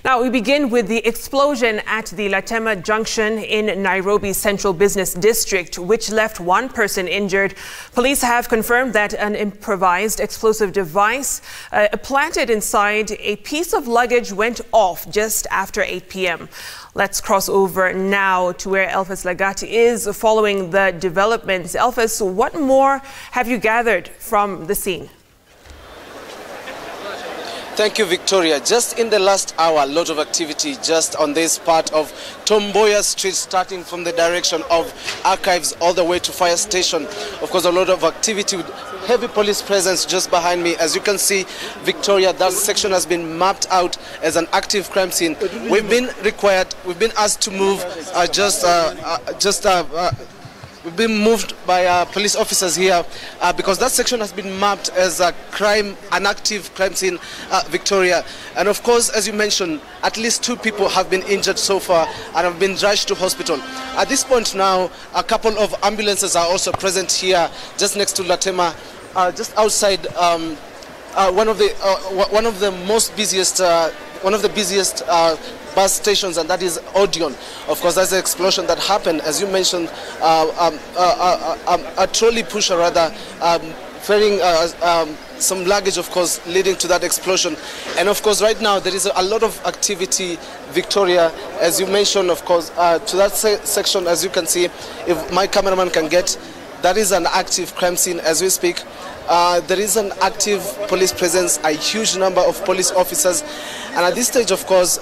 Now, we begin with the explosion at the LATEMA junction in Nairobi Central Business District, which left one person injured. Police have confirmed that an improvised explosive device planted inside a piece of luggage went off just after 8 p.m. Let's cross over now to where Elvis Lagati is following the developments. Elvis, what more have you gathered from the scene? Thank you, Victoria. Just in the last hour, a lot of activity just on this part of Tom Mboya Street, starting from the direction of Archives all the way to Fire Station. Of course, a lot of activity with heavy police presence just behind me. As you can see, Victoria, that section has been mapped out as an active crime scene. We've been asked to move we've been moved by police officers here because that section has been mapped as an active crime scene, Victoria. And of course, as you mentioned, at least 2 people have been injured so far and have been rushed to hospital. At this point now, a couple of ambulances are also present here, just next to LATEMA, just outside one of the busiest bus stations, and that is Odeon. Of course, that's the explosion that happened, as you mentioned, a trolley pusher rather, ferrying some luggage, of course, leading to that explosion. And of course, right now there is a lot of activity, Victoria, as you mentioned, of course, to that section, as you can see, if my cameraman can get, that is an active crime scene as we speak. There is an active police presence, a huge number of police officers, and at this stage, of course,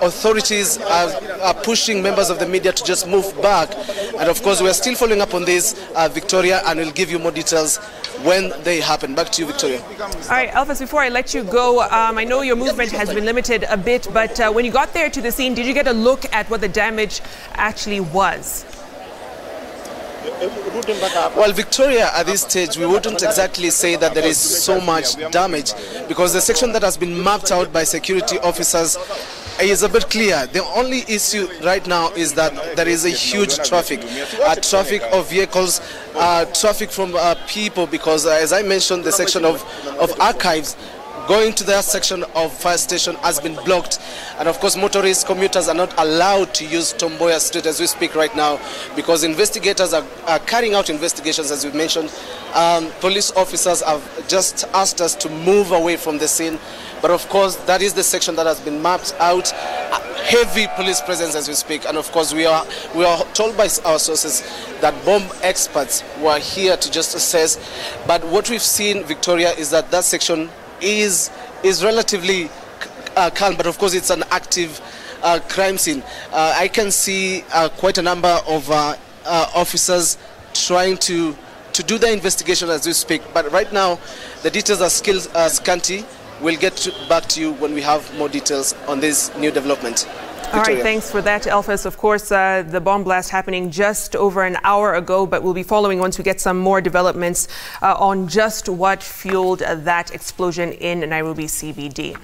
authorities are pushing members of the media to just move back. And of course, we are still following up on this, Victoria, and we'll give you more details when they happen. Back to you, Victoria. All right, Elvis, before I let you go, I know your movement has been limited a bit, but when you got there to the scene, did you get a look at what the damage actually was? Well, Victoria, at this stage, we wouldn't exactly say that there is so much damage, because the section that has been mapped out by security officers is a bit clear. The only issue right now is that there is a huge traffic of vehicles, traffic from people, because as I mentioned, the section of Archives going to that section of Fire Station has been blocked, and of course motorists, commuters are not allowed to use Tom Mboya Street as we speak right now, because investigators are carrying out investigations, as we mentioned. Police officers have just asked us to move away from the scene, but of course that is the section that has been mapped out. Heavy police presence as we speak, and of course we are told by our sources that bomb experts were here to just assess. But what we've seen, Victoria, is that that section is relatively calm, but of course it's an active crime scene. I can see quite a number of officers trying to do the investigation as we speak, but right now the details are still scanty. We'll get back to you when we have more details on this new development. All right, thanks for that, Elvis. Of course, the bomb blast happening just over an hour ago, but we'll be following once we get some more developments on just what fueled that explosion in Nairobi CBD.